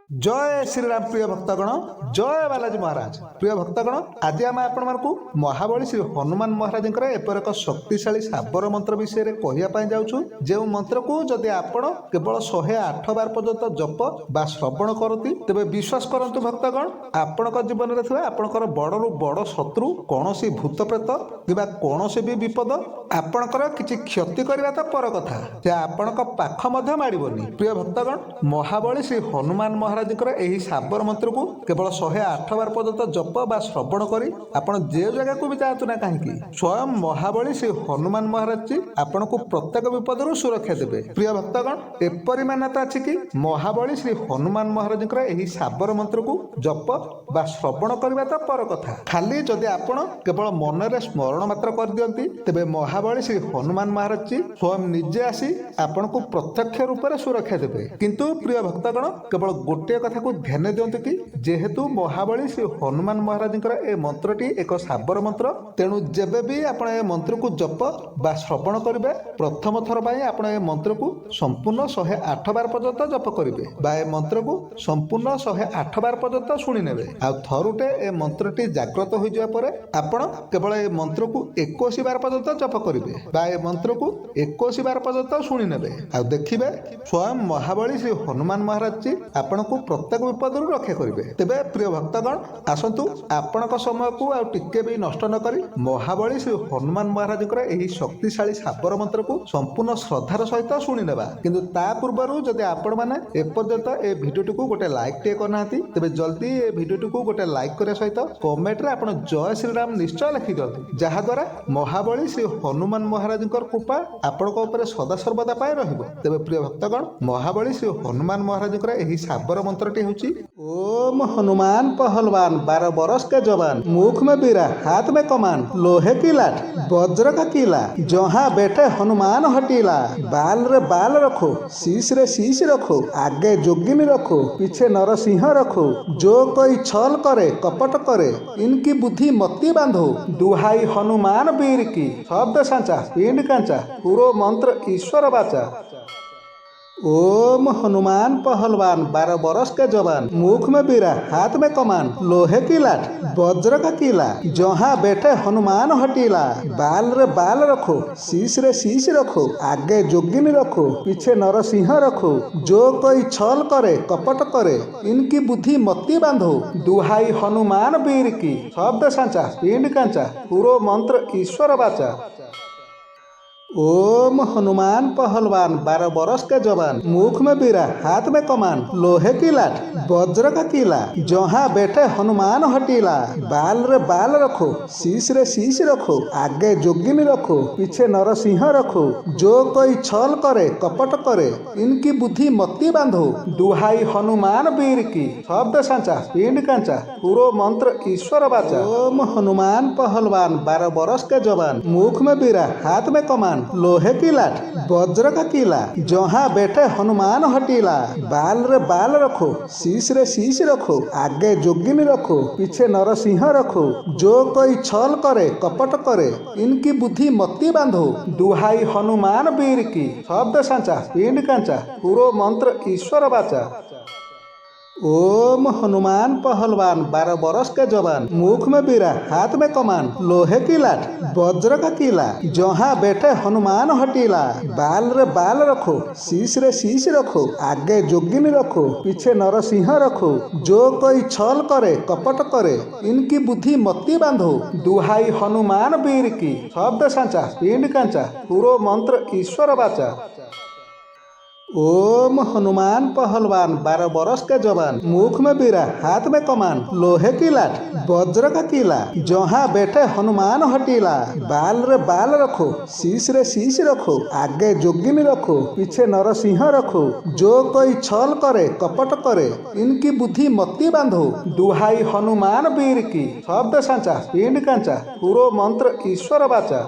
जय श्रीराम प्रिय भक्तगण जय बालाजी महाराज प्रिय भक्तगण आज आम आपण महाबली श्री हनुमान महाराज एपर एक शक्तिशाली साबर मंत्र विषय में कहवाई जाऊँ जो मंत्र को जदि आपण केवल 108 बार पर्यंत जप बा श्रवण करती तेरे विश्वास करूँ भक्तगण आपण जीवन में थोड़ा आपणकर बड़ू बड़ शत्रु कौन भूत प्रेत कि कौन भी विपद आपणकर किसी क्षति करवा तो पर कथा से आपण पाख माड़बनी प्रिय भक्तगण महाबली श्री हनुमान महाराज साबर मंत्र को केवल 108 बार पर्यंत जप बा श्रवण करी आपण जे जगह को भी जातु ना कहीं स्वयं महाबली श्री हनुमान महाराज जी आपण को प्रत्येक विपद सुरक्षा देवे प्रिय भक्तगण एपरी मान्यता अच्छी कि महाबली श्री हनुमान महाराज साबर मंत्र को जप बा श्रवण करवा तो पर कथा खाली जदि आपण केवल मन में स्मरण मात्र कर दियंती तेबे महाबली श्री हनुमान महाराज जी स्वयं निजे आसी आपण को प्रत्यक्ष रूप में सुरक्षा देवे किंतु प्रिय भक्तगण केवल गोटे कथा को ध्यान दियंतु कि जेहेतु महाबली श्री हनुमान महाराज ए मंत्रटी एक साबर मंत्र तेणु जेबे भी आपण ए मंत्र को जप बा श्रवण करेंगे प्रथम थर पर आपण ए मंत्र को संपूर्ण 108 बार पर्यंत जप करेंगे बा ए मंत्र को संपूर्ण 108 बार पर्यंत शुणी ने थरुटे ए मंत्रटी जागृत हो जावा परे आपण केवल ए मंत्र को 21 बार पर्यंत जप करेंगे बा ए मंत्र को 21 बार पर्यंत शुणी ने देखिए स्वयं महाबली श्री हनुमान महाराज जी आपण को प्रत्येक विपद रक्षा करेंगे तेबे प्रिय भक्तगण आसतु आपण समय को टिके भी नष्ट न करी महाबली श्री हनुमान महाराज शक्तिशाली साबर मंत्र को संपूर्ण श्रद्धार सहित शुणी नेबा किंतु ता पूर्व जदि आपण माने एपर्यंत ए भिडियोटी को गोटे लाइक टे करना तेबे जल्दी ए भिडियोटी को गोटे लाइक करे सहित कमेंट रे आपण जय श्रीराम निश्चय लिखि दियंतु जहा द्वारा महाबली श्री हनुमान महाराज कृपा आपण ऊपर सदा सर्वदा पाए रहिबो तेबे प्रिय भक्तगण महाबली श्री हनुमान महाराज साबर मंत्रटी होची ओम हनुमान पहलवान 12 बरस के जवान मुख में बीरा हाथ में कमान लोहे की लाठ वज्र का किला जहाँ बैठे हनुमान हटीला बाल रे बाल रखो शीश रे शीश रखो आगे जोगिनी रखो पीछे नरसिंह रखो जो कोई छल करे कपट करे इनकी बुद्धि मत्ती बांधो दुहाई हनुमान वीर की शब्द सांचा पिंड कांचा पूरो मंत्र ईश्वर बाचा ओम हनुमान पहलवान 12 बरस के जवान मुख में बीरा हाथ में कमान लोहे की लाठ वज्र का किला जहाँ बैठे हनुमान हटीला बाल रे बाल रखो शीश रे शीश रखो आगे जोगिनी रखो पीछे नरसिंह रखो जो कोई छल करे कपट करे इनकी बुद्धि मत्ती बांधो दुहाई हनुमान वीर की शब्द सांचा पिंड कांचा पूरो मंत्र ईश्वर बाचा ओम हनुमान पहलवान 12 बरस के जवान मुख में बीरा हाथ में कमान लोहे की लाठ वज्र का किला जहाँ बैठे हनुमान हटीला बाल रे बाल रखो शीश रे शीश रखो आगे जोगिनी रखो पीछे नरसिंह रखो जो कोई छल करे कपट करे इनकी बुद्धि मत्ती बांधो दुहाई हनुमान वीर की शब्द सांचा पिंड कांचा पूरो मंत्र ईश्वर बाचा ओम हनुमान पहलवान 12 बरस के जवान मुख में बीरा हाथ में कमान लोहे की लाठ वज्र का किला जहाँ बैठे हनुमान हटीला बाल रे बाल रखो शीश रे शीश रखो आगे जोगिनी रखो पीछे नरसिंह रखो जो कोई छल करे कपट करे इनकी बुद्धि मत्ती बांधो दुहाई हनुमान वीर की शब्द सांचा पिंड कांचा पूरो मंत्र ईश्वर बाचा ओम हनुमान पहलवान 12 बरस के जवान मुख में बीरा हाथ में कमान लोहे की लाठ वज्र का किला जहाँ बैठे हनुमान हटीला बाल रे बाल रखो शीश रे शीश रखो आगे जोगिनी रखो पीछे नरसिंह रखो जो कोई छल करे कपट करे इनकी बुद्धि मत्ती बांधो दुहाई हनुमान वीर की शब्द सांचा पिंड कांचा पूरो मंत्र ईश्वर बाचा ओम हनुमान पहलवान 12 बरस के जवान मुख में बीरा हाथ में कमान लोहे की लाठ वज्र का किला जहाँ बैठे हनुमान हटीला बाल रे बाल रखो शीश रे शीश रखो आगे जोगिनी रखो पीछे नरसिंह रखो जो कोई छल करे कपट करे इनकी बुद्धि मत्ती बांधो दुहाई हनुमान वीर की शब्द सांचा पिंड कांचा पूरो मंत्र ईश्वर बाचा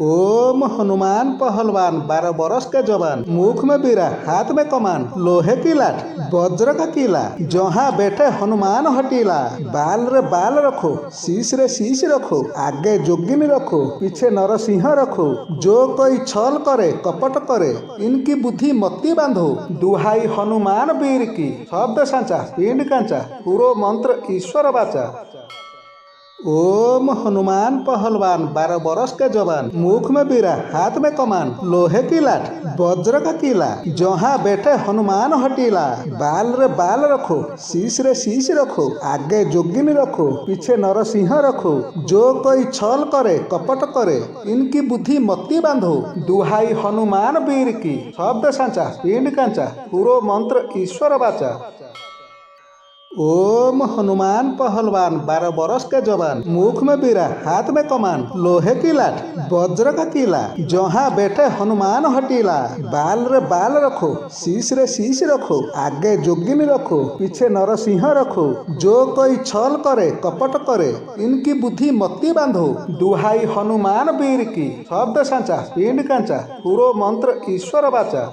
ओम हनुमान पहलवान 12 बरस के जवान मुख में बीरा हाथ में कमान लोहे की लाठ वज्र का किला जहाँ बैठे हनुमान हटीला। बाल रे बाल रखो शीश रे शीश रखो आगे जोगिनी रखो पीछे नरसिंह रखो। जो कोई छल करे कपट करे इनकी बुद्धि मत्ती बांधो। दुहाई हनुमान वीर की शब्द सांचा पिंड कांचा पूरो मंत्र ईश्वर बाचा। ओम हनुमान पहलवान 12 बरस के जवान मुख में बीरा हाथ में कमान लोहे की लाठ वज्र का किला जहाँ बैठे हनुमान हटीला। बाल रे बाल रखो शीश रे शीश रखो आगे जोगिनी रखो पीछे नरसिंह रखो। जो कोई छल करे कपट करे इनकी बुद्धि मत्ती बांधो। दुहाई हनुमान वीर की शब्द सांचा पिंड कांचा पूरो मंत्र ईश्वर बाचा। ओम हनुमान पहलवान 12 बरस के जवान मुख में बीरा हाथ में कमान लोहे की लाठ वज्र का किला जहाँ बैठे हनुमान हटीला। बाल रे बाल रखो शीश रे शीश रखो आगे जोगिनी रखो पीछे नरसिंह रखो। जो कोई छल करे कपट करे इनकी बुद्धि मत्ती बांधो। दुहाई हनुमान वीर की शब्द सांचा पिंड कांचा पूरो मंत्र ईश्वर बाचा।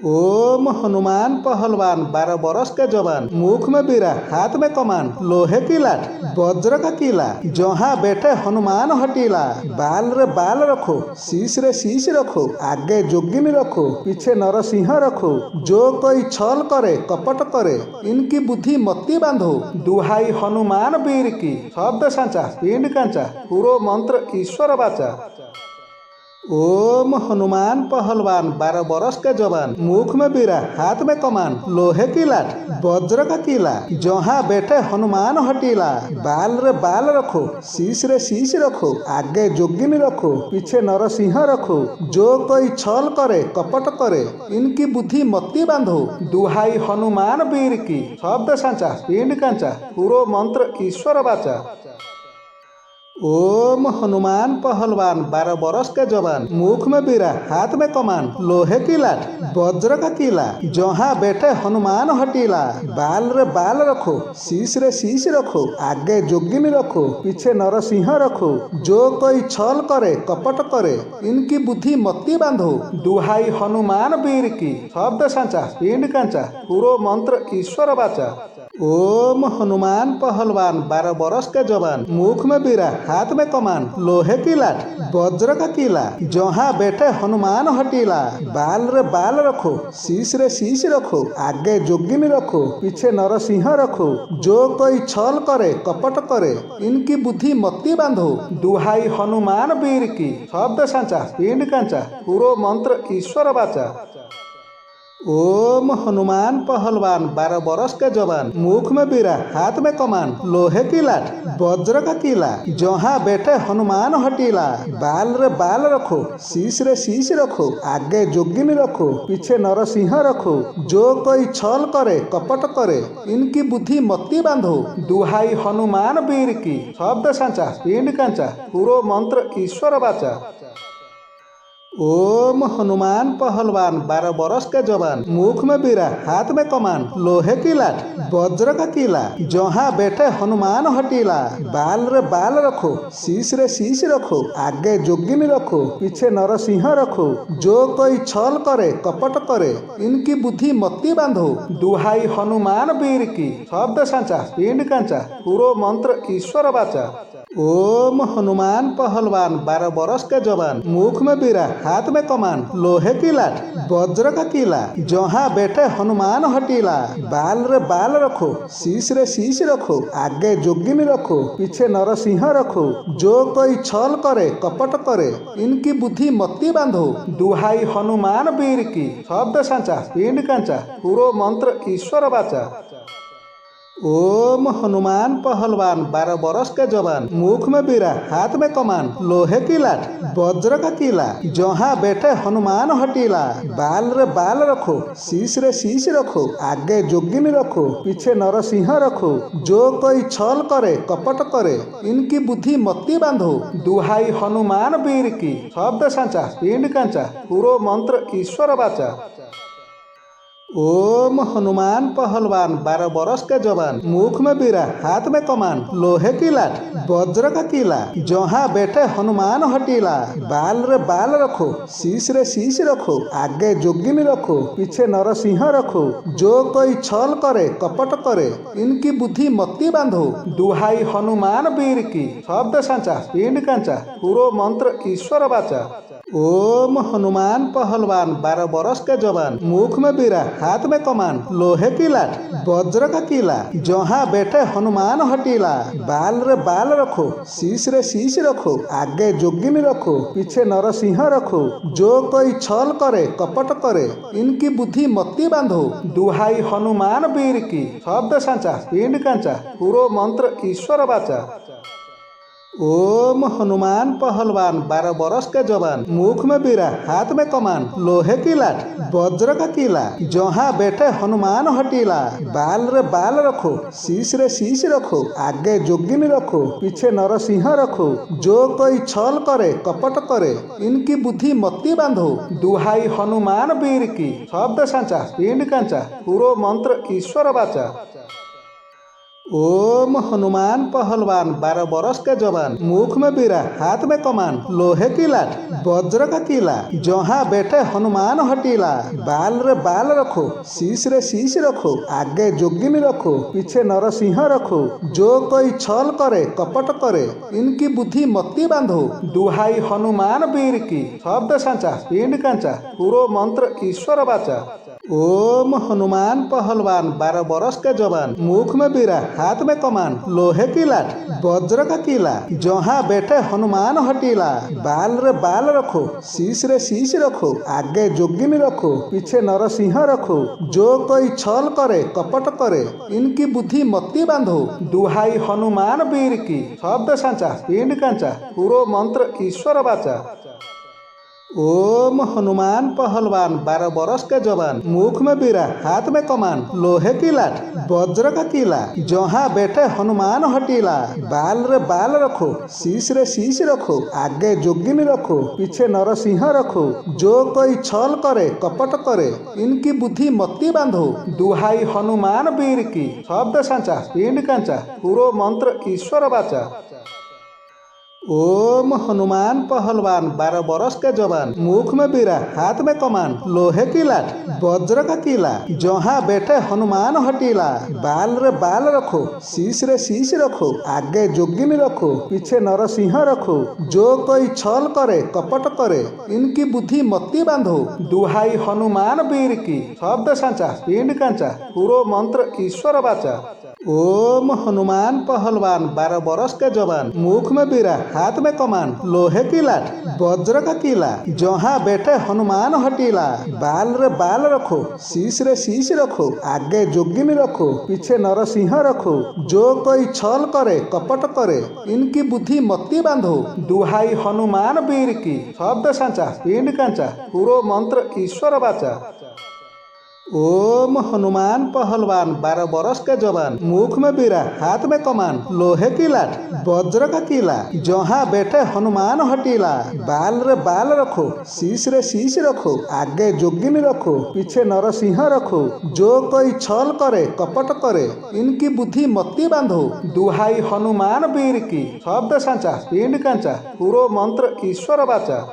ओम हनुमान पहलवान 12 बरस के जवान मुख में बीरा हाथ में कमान लोहे की लाठ वज्र का किला जहाँ बैठे हनुमान हटीला। बाल रे बाल रखो शीश रे शीश रखो आगे जोगिनी रखो पीछे नरसिंह रखो। जो कोई छल करे कपट करे इनकी बुद्धि मत्ती बांधो। दुहाई हनुमान वीर की शब्द सांचा पिंड कांचा पूरो मंत्र ईश्वर बाचा। ओम हनुमान पहलवान 12 बरस के जवान मुख में बीरा हाथ में कमान लोहे की लाठ वज्र का किला जहाँ बैठे हनुमान हटीला। बाल रे बाल रखो शीश रे शीश रखो आगे जोगिनी रखो पीछे नरसिंह रखो। जो कोई छल करे कपट करे इनकी बुद्धि मत्ती बांधो। दुहाई हनुमान वीर की शब्द सांचा पिंड कांचा पूरो मंत्र ईश्वर बाचा। ओम हनुमान पहलवान 12 बरस के जवान मुख में बीरा हाथ में कमान लोहे की लाठ वज्र का किला जहाँ बैठे हनुमान हटीला। बाल रे बाल रखो शीश रे शीश रखो आगे जोगिनी रखो पीछे नरसिंह रखो। जो कोई छल करे कपट करे इनकी बुद्धि मत्ती बांधो। दुहाई हनुमान वीर की शब्द सांचा पिंड कांचा पूरो मंत्र ईश्वर बाचा। ओम हनुमान पहलवान 12 बरस के जवान मुख में बीरा हाथ में कमान लोहे की लाठ वज्र का किला जहाँ बैठे हनुमान हटीला। बाल रे बाल रखो शीश रे शीश रखो आगे जोगिनी रखो पीछे नरसिंह रखो। जो कोई छल करे कपट करे इनकी बुद्धि मत्ती बांधो। दुहाई हनुमान वीर की शब्द सांचा पिंड कांचा पूरो मंत्र ईश्वर बाचा। ओम हनुमान पहलवान 12 बरस के जवान मुख में बीरा हाथ में कमान लोहे की लाठ वज्र का किला जहाँ बैठे हनुमान हटीला। बाल रे बाल रखो शीश रे शीश रखो आगे जोगिनी रखो पीछे नरसिंह रखो। जो कोई छल करे कपट करे इनकी बुद्धि मत्ती बांधो। दुहाई हनुमान वीर की शब्द सांचा पिंड कांचा पूरो मंत्र ईश्वर बाचा। ओम हनुमान पहलवान 12 बरस के जवान मुख में बीरा हाथ में कमान लोहे की लाठ वज्र का किला जहाँ बैठे हनुमान हटीला। बाल रे बाल रखो शीश रे शीश रखो आगे जोगिनी रखो पीछे नरसिंह रखो। जो कोई छल करे कपट करे इनकी बुद्धि मत्ती बांधो। दुहाई हनुमान वीर की शब्द सांचा पिंड कांचा पूरो मंत्र ईश्वर बाचा। ओम हनुमान पहलवान 12 बरस के जवान मुख में बीरा हाथ में कमान लोहे की लाठ वज्र का किला जहाँ बैठे हनुमान हटीला। बाल रे बाल रखो शीश रे शीश रखो आगे जोगिनी रखो पीछे नरसिंह रखो। जो कोई छल करे कपट करे इनकी बुद्धि मत्ती बांधो। दुहाई हनुमान वीर की शब्द सांचा पिंड कांचा पूरो मंत्र ईश्वर बाचा। ओम हनुमान पहलवान 12 बरस के जवान मुख में बीरा हाथ में कमान लोहे की लाठ वज्र का किला जहाँ बैठे हनुमान हटीला। बाल रे बाल रखो शीश रे शीश रखो आगे जोगिनी रखो पीछे नरसिंह रखो। जो कोई छल करे कपट करे इनकी बुद्धि मत्ती बांधो। दुहाई हनुमान वीर की शब्द सांचा पिंड कांचा पूरो मंत्र ईश्वर बाचा। ओम हनुमान पहलवान 12 बरस के जवान, मुख में बीरा हाथ में कमान, लोहे की लाठ वज्र का किला, जहाँ बैठे हनुमान हटीला। बाल रे बाल रखो, शीश रे शीश रखो, आगे जोगिनी रखो, पीछे नरसिंह रखो। जो कोई छल करे कपट करे, इनकी बुद्धि मत्ती बांधो। दुहाई हनुमान वीर की, शब्द सांचा पिंड कांचा, पूरो मंत्र ईश्वर बाचा। ओम हनुमान पहलवान 12 बरस के जवान, मुख में बीरा हाथ में कमान, लोहे की लाठ वज्र का किला, जहाँ बैठे हनुमान हटीला। बाल रे बाल रखो, शीश रे शीश रखो, आगे जोगिनी रखो, पीछे नरसिंह रखो। जो कोई छल करे कपट करे, इनकी बुद्धि मत्ती बांधो। दुहाई हनुमान वीर की, शब्द सांचा पिंड कांचा, पूरो मंत्र ईश्वर बाचा। ओम हनुमान पहलवान 12 बरस के जवान, मुख में बीरा हाथ में कमान, लोहे की लाठ वज्र का किला, जहाँ बैठे हनुमान हटीला। बाल रे बाल रखो, शीश रे शीश रखो, आगे जोगिनी रखो, पीछे नरसिंह रखो। जो कोई छल करे कपट करे, इनकी बुद्धि मत्ती बांधो। दुहाई हनुमान वीर की, शब्द सांचा पिंड कांचा, पूरो मंत्र ईश्वर बाचा। ओम हनुमान पहलवान 12 बरस के जवान, मुख में बीरा हाथ में कमान, लोहे की लाठ वज्र का किला, जहाँ बैठे हनुमान हटीला। बाल रे बाल रखो, शीश रे शीश रखो, आगे जोगिनी रखो, पीछे नरसिंह रखो। जो कोई छल करे कपट करे, इनकी बुद्धि मत्ती बांधो। दुहाई हनुमान वीर की, शब्द सांचा पिंड कांचा, पूरो मंत्र ईश्वर बाचा। ओम हनुमान पहलवान 12 बरस के जवान, मुख में बीरा हाथ में कमान, लोहे की लाठ वज्र का किला, जहाँ बैठे हनुमान हटीला। बाल रे बाल रखो, शीश रे शीश रखो, आगे जोगिनी रखो, पीछे नरसिंह रखो। जो कोई छल करे कपट करे, इनकी बुद्धि मत्ती बांधो। दुहाई हनुमान वीर की, शब्द सांचा पिंड कांचा, पूरो मंत्र ईश्वर बाचा। ओम हनुमान पहलवान 12 बरस के जवान, मुख में बीरा हाथ में कमान, लोहे की लाठ वज्र का किला, जहाँ बैठे हनुमान हटीला। बाल रे बाल रखो, शीश रे शीश रखो, आगे जोगिनी रखो, पीछे नरसिंह रखो। जो कोई छल करे कपट करे, इनकी बुद्धि मत्ती बांधो। दुहाई हनुमान वीर की, शब्द सांचा पिंड कांचा, पूरो मंत्र ईश्वर बाचा। ओम हनुमान पहलवान 12 बरस के जवान, मुख में बीरा हाथ में कमान, लोहे की लाठ वज्र का किला, जहाँ बैठे हनुमान हटीला। बाल रे बाल रखो, शीश रे शीश रखो, आगे जोगिनी रखो, पीछे नरसिंह रखो। जो कोई छल करे कपट करे, इनकी बुद्धि मत्ती बांधो। दुहाई हनुमान वीर की, शब्द सांचा पिंड कांचा, पूरो मंत्र ईश्वर बाचा। ओम हनुमान पहलवान 12 बरस के जवान, मुख में बीरा हाथ में कमान, लोहे की लाठ वज्र का किला, जहाँ बैठे हनुमान हटीला। बाल रे बाल रखो, शीश रे शीश रखो, आगे जोगिनी रखो, पीछे नरसिंह रखो। जो कोई छल करे कपट करे, इनकी बुद्धि मत्ती बांधो। दुहाई हनुमान वीर की, शब्द सांचा पिंड कांचा, पूरो मंत्र ईश्वर बाचा। ओम हनुमान पहलवान 12 बरस के जवान, मुख में बीरा हाथ में कमान, लोहे की लाठ वज्र का किला, जहाँ बैठे हनुमान हटीला। बाल रे बाल रखो, शीश रे शीश रखो, आगे जोगिनी रखो, पीछे नरसिंह रखो। जो कोई छल करे कपट करे, इनकी बुद्धि मत्ती बांधो। दुहाई हनुमान वीर की, शब्द सांचा पिंड कांचा, पूरो मंत्र ईश्वर बाचा।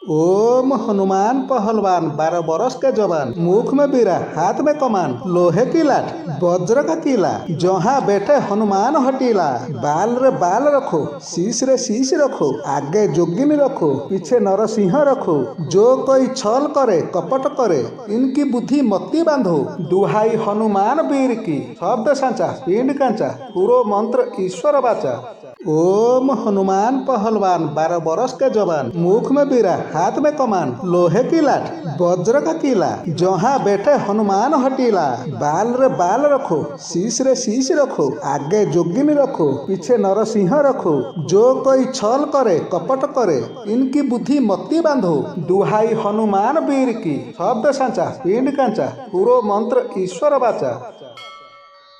ओम हनुमान पहलवान 12 बरस के जवान, मुख में बीरा हाथ में कमान, लोहे की लाठ वज्र का किला, जहाँ बैठे हनुमान हटीला। बाल रे बाल रखो, शीश रे शीश रखो, आगे जोगिनी रखो, पीछे नरसिंह रखो। जो कोई छल करे कपट करे, इनकी बुद्धि मत्ती बांधो। दुहाई हनुमान वीर की, शब्द सांचा पिंड कांचा, पूरो मंत्र ईश्वर बाचा। ओम हनुमान पहलवान 12 बरस के जवान, मुख में बीरा हाथ में कमान, लोहे की लाठ वज्र का किला, जहाँ बैठे हनुमान हटीला। बाल रे बाल रखो, शीश रे शीश रखो, आगे जोगिनी रखो, पीछे नरसिंह रखो। जो कोई छल करे कपट करे, इनकी बुद्धि मत्ती बांधो। दुहाई हनुमान वीर की, शब्द सांचा पिंड कांचा, पूरो मंत्र ईश्वर बाचा।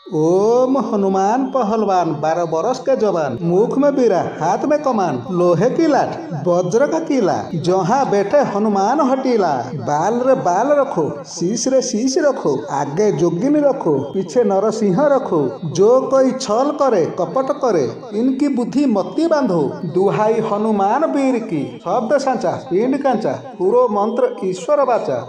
ओम हनुमान पहलवान 12 बरस के जवान, मुख में बीरा हाथ में कमान, लोहे की लाठ वज्र का किला, जहाँ बैठे हनुमान हटीला। बाल रे बाल रखो, शीश रे शीश रखो, आगे जोगिनी रखो, पीछे नरसिंह रखो। जो कोई छल करे कपट करे, इनकी बुद्धि मत्ती बांधो। दुहाई हनुमान वीर की, शब्द सांचा पिंड कांचा, पूरो मंत्र ईश्वर बाचा।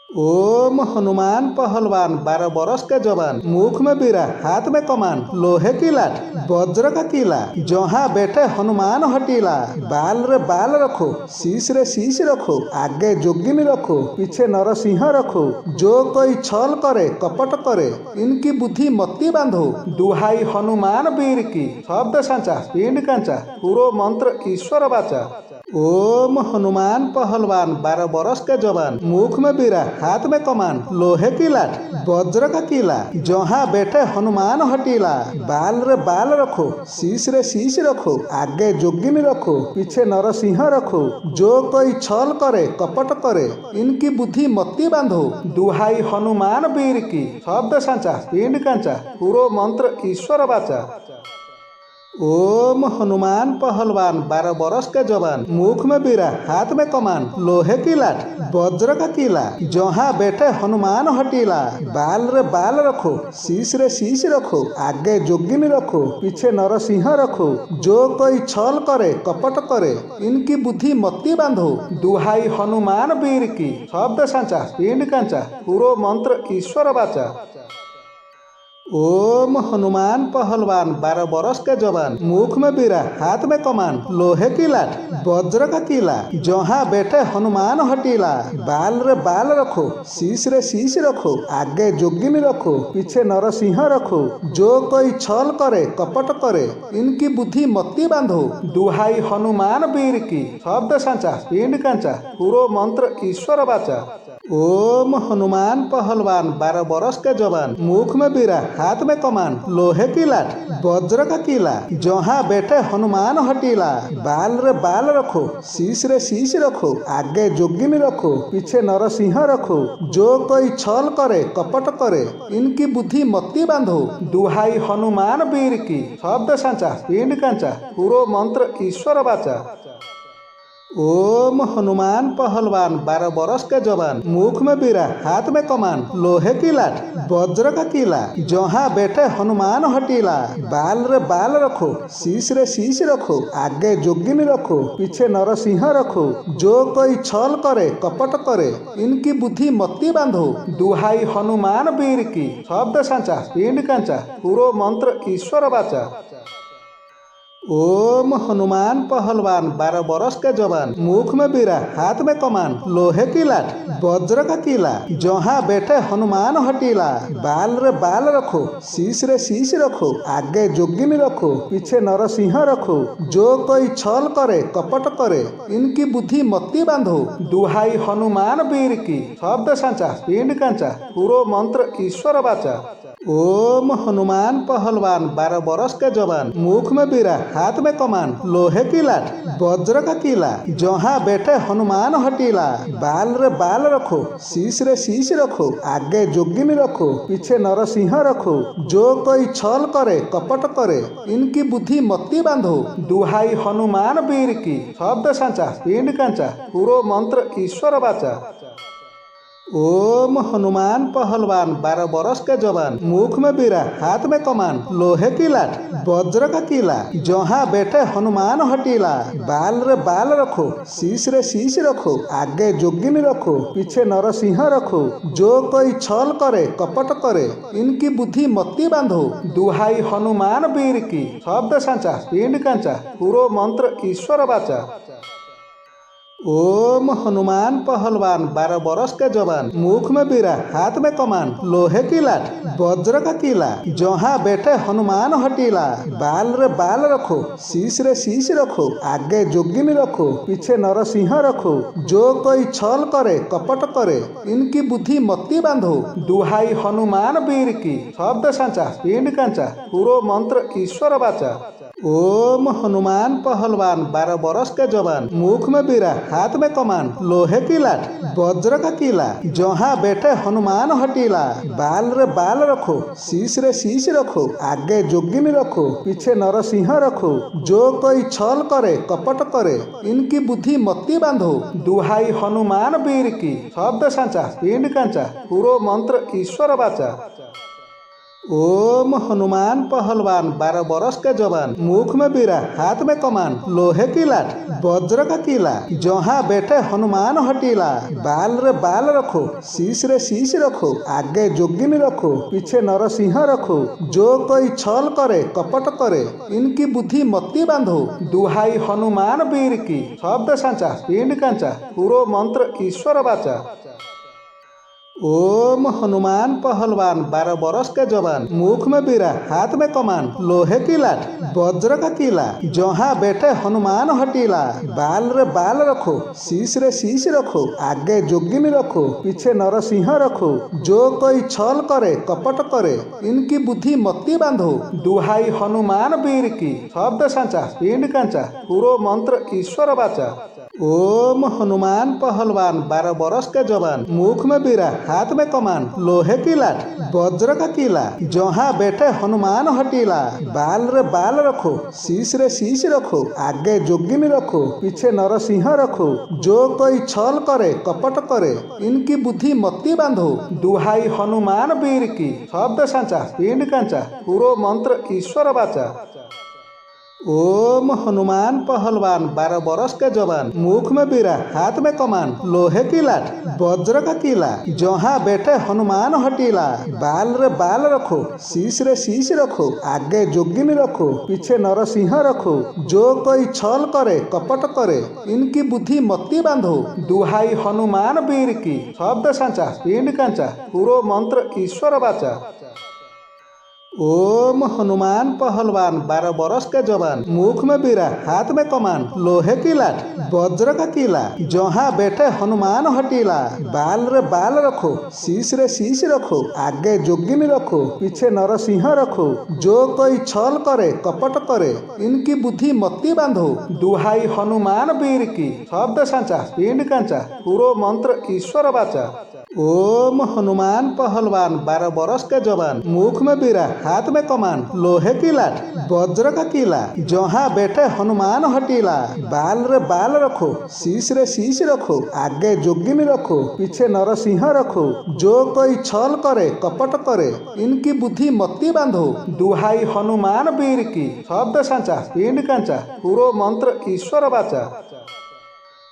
ओम हनुमान पहलवान 12 बरस के जवान, मुख में बीरा हाथ में कमान, लोहे की लाठ वज्र का किला, जहाँ बैठे हनुमान हटीला। बाल रे बाल रखो, शीश रे शीश रखो, आगे जोगिनी रखो, पीछे नरसिंह रखो। जो कोई छल करे कपट करे, इनकी बुद्धि मत्ती बांधो। दुहाई हनुमान वीर की, शब्द सांचा पिंड कांचा, पूरो मंत्र ईश्वर बाचा। ओम हनुमान पहलवान 12 बरस के जवान, मुख में बीरा हाथ में कमान, लोहे की लाठ वज्र का किला, जहाँ बैठे हनुमान हटीला। बाल रे बाल रखो, शीश रे शीश रखो, आगे जोगिनी रखो, पीछे नरसिंह रखो। जो कोई छल करे कपट करे, इनकी बुद्धि मत्ती बांधो। दुहाई हनुमान वीर की, शब्द सांचा पिंड कांचा, पूरो मंत्र ईश्वर बाचा। ओम हनुमान पहलवान 12 बरस के जवान, मुख में बीरा हाथ में कमान, लोहे की लाठ वज्र का किला, जहाँ बैठे हनुमान हटीला। बाल रे बाल रखो, शीश रे शीश रखो, आगे जोगिनी रखो, पीछे नरसिंह रखो। जो कोई छल करे कपट करे, इनकी बुद्धि मत्ती बांधो। दुहाई हनुमान वीर की, शब्द सांचा पिंड कांचा, पूरो मंत्र ईश्वर बाचा। ओम हनुमान पहलवान 12 बरस के जवान, मुख में बीरा हाथ में कमान, लोहे की लाठ वज्र का किला, जहाँ बैठे हनुमान हटीला। बाल रे बाल रखो, शीश रे शीश रखो, आगे जोगिनी रखो, पीछे नरसिंह रखो। जो कोई छल करे कपट करे, इनकी बुद्धि मत्ती बांधो। दुहाई हनुमान वीर की, शब्द सांचा पिंड कांचा, पूरो मंत्र ईश्वर बाचा। ओम हनुमान पहलवान 12 बरस के जवान, मुख में बीरा हाथ में कमान, लोहे की लाठ वज्र का किला, जहाँ बैठे हनुमान हटीला। बाल रे बाल रखो, शीश रे शीश रखो, आगे जोगिनी रखो, पीछे नरसिंह रखो। जो कोई छल करे कपट करे, इनकी बुद्धि मत्ती बांधो। दुहाई हनुमान वीर की, शब्द सांचा पिंड कांचा, पूरो मंत्र ईश्वर बाचा। ओम हनुमान पहलवान 12 बरस के जवान, मुख में बीरा हाथ में कमान, लोहे की लाठ वज्र का किला, जहाँ बैठे हनुमान हटीला। बाल रे बाल रखो, शीश रे शीश रखो, आगे जोगिनी रखो, पीछे नरसिंह रखो। जो कोई छल करे कपट करे, इनकी बुद्धि मत्ती बांधो। दुहाई हनुमान वीर की, शब्द सांचा पिंड कांचा, पूरो मंत्र ईश्वर बाचा। ओम हनुमान पहलवान 12 बरस के जवान, मुख में बीरा हाथ में कमान, लोहे की लाठ वज्र का किला, जहाँ बैठे हनुमान हटीला। बाल रे बाल रखो, शीश रे शीश रखो, आगे जोगिनी रखो, पीछे नरसिंह रखो। जो कोई छल करे कपट करे, इनकी बुद्धि मत्ती बांधो। दुहाई हनुमान वीर की, शब्द सांचा पिंड कांचा, पूरो मंत्र ईश्वर बाचा। ओम हनुमान पहलवान 12 बरस के जवान, मुख में बीरा हाथ में कमान, लोहे की लाठ वज्र का किला, जहाँ बैठे हनुमान हटीला। बाल रे बाल रखो, शीश रे शीश रखो, आगे जोगिनी रखो, पीछे नरसिंह रखो। जो कोई छल करे कपट करे, इनकी बुद्धि मत्ती बांधो। दुहाई हनुमान वीर की, शब्द सांचा पिंड कांचा, पूरो मंत्र ईश्वर बाचा। ओम हनुमान पहलवान 12 बरस के जवान, मुख में बीरा हाथ में कमान, लोहे की लाठ वज्र का किला, जहाँ बैठे हनुमान हटीला। बाल रे बाल रखो, शीश रे शीश रखो, आगे जोगिनी रखो, पीछे नरसिंह रखो। जो कोई छल करे कपट करे, इनकी बुद्धि मत्ती बांधो। दुहाई हनुमान वीर की, शब्द सांचा पिंड कांचा, पूरो मंत्र ईश्वर बाचा। ओम हनुमान पहलवान 12 बरस के जवान, मुख में बीरा हाथ में कमान, लोहे की लाठ वज्र का किला, जहाँ बैठे हनुमान हटीला। बाल रे बाल रखो, शीश रे शीश रखो, आगे जोगिनी रखो, पीछे नरसिंह रखो। जो कोई छल करे कपट करे, इनकी बुद्धि मत्ती बांधो। दुहाई हनुमान वीर की, शब्द सांचा पिंड कांचा, पूरो मंत्र ईश्वर बाचा। ओम हनुमान पहलवान 12 बरस के जवान, मुख में बीरा हाथ में कमान, लोहे की लाठ वज्र का किला, जहाँ बैठे हनुमान हटीला। बाल रे बाल रखो, शीश रे शीश रखो, आगे जोगिनी रखो, पीछे नरसिंह रखो। जो कोई छल करे कपट करे, इनकी बुद्धि मत्ती बांधो। दुहाई हनुमान वीर की, शब्द सांचा पिंड कांचा, पूरो मंत्र ईश्वर बाचा। ओम हनुमान पहलवान 12 बरस के जवान, मुख में बीरा हाथ में कमान, लोहे की लाठ वज्र का किला, जहाँ बैठे हनुमान हटीला। बाल रे बाल रखो, शीश रे शीश रखो, आगे जोगिनी रखो, पीछे नरसिंह रखो। जो कोई छल करे कपट करे, इनकी बुद्धि मत्ती बांधो। दुहाई हनुमान वीर की, शब्द सांचा पिंड कांचा, पूरो मंत्र ईश्वर बाचा। ओम हनुमान पहलवान 12 बरस के जवान, मुख में बीरा हाथ में कमान, लोहे की लाठ वज्र का किला, जहाँ बैठे हनुमान हटीला। बाल रे बाल रखो, शीश रे शीश रखो, आगे जोगिनी रखो, पीछे नरसिंह रखो। जो कोई छल करे कपट करे, इनकी बुद्धि मत्ती बांधो। दुहाई हनुमान वीर की, शब्द सांचा पिंड कांचा, पूरो मंत्र ईश्वर बाचा। ओम हनुमान पहलवान 12 बरस के जवान, मुख में बीरा हाथ में कमान, लोहे की लाठ वज्र का किला, जहाँ बैठे हनुमान हटीला। बाल रे बाल रखो, शीश रे शीश रखो, आगे जोगिनी रखो, पीछे नरसिंह रखो। जो कोई छल करे कपट करे, इनकी बुद्धि मत्ती बांधो। दुहाई हनुमान वीर की, शब्द सांचा पिंड कांचा, पूरो मंत्र ईश्वर बाचा। ओम हनुमान पहलवान 12 बरस के जवान, मुख में बीरा हाथ में कमान, लोहे की लाठ वज्र का किला, जहाँ बैठे हनुमान हटीला। बाल रे बाल रखो, शीश रे शीश रखो, आगे जोगिनी रखो, पीछे नरसिंह रखो। जो कोई छल करे कपट करे, इनकी बुद्धि मत्ती बांधो। दुहाई हनुमान वीर की, शब्द सांचा पिंड कांचा, पूरो मंत्र ईश्वर बाचा। ओम हनुमान पहलवान 12 बरस के जवान, मुख में बीरा हाथ में कमान, लोहे की लाठ वज्र का किला, जहाँ बैठे हनुमान हटीला। बाल रे बाल रखो, शीश रे शीश रखो, आगे जोगिनी रखो, पीछे नरसिंह रखो। जो कोई छल करे कपट करे, इनकी बुद्धि मत्ती बांधो। दुहाई हनुमान वीर की, शब्द सांचा पिंड कांचा, पूरो मंत्र ईश्वर बाचा। ओम हनुमान पहलवान 12 बरस के जवान, मुख में बीरा हाथ में कमान, लोहे की लाठ वज्र का किला, जहाँ बैठे हनुमान हटीला। बाल रे बाल रखो, शीश रे शीश रखो, आगे जोगिनी रखो, पीछे नरसिंह रखो। जो कोई छल करे कपट करे, इनकी बुद्धि मत्ती बांधो। दुहाई हनुमान वीर की, शब्द सांचा पिंड कांचा, पूरो मंत्र ईश्वर बाचा।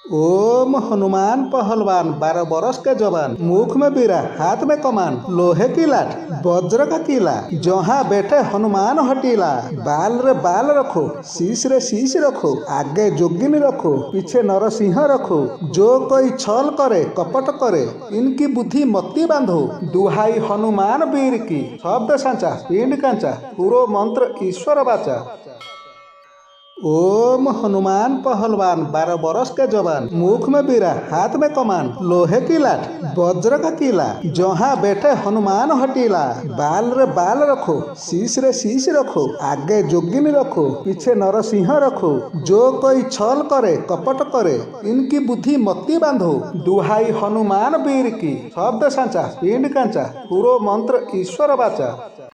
ओम हनुमान पहलवान 12 बरस के जवान, मुख में बीरा हाथ में कमान, लोहे की लाठ वज्र का किला, जहाँ बैठे हनुमान हटीला। बाल रे बाल रखो, शीश रे शीश रखो, आगे जोगिनी रखो, पीछे नरसिंह रखो। जो कोई छल करे कपट करे, इनकी बुद्धि मत्ती बांधो। दुहाई हनुमान वीर की, शब्द सांचा पिंड कांचा, पूरो मंत्र ईश्वर बाचा। ओम हनुमान पहलवान 12 बरस के जवान, मुख में बीरा हाथ में कमान, लोहे की लाठ वज्र का किला, जहाँ बैठे हनुमान हटीला। बाल रे बाल रखो, शीश रे शीश रखो, आगे जोगिनी रखो, पीछे नरसिंह रखो। जो कोई छल करे कपट करे, इनकी बुद्धि मत्ती बांधो। दुहाई हनुमान वीर की, शब्द सांचा पिंड कांचा, पूरो मंत्र ईश्वर बाचा।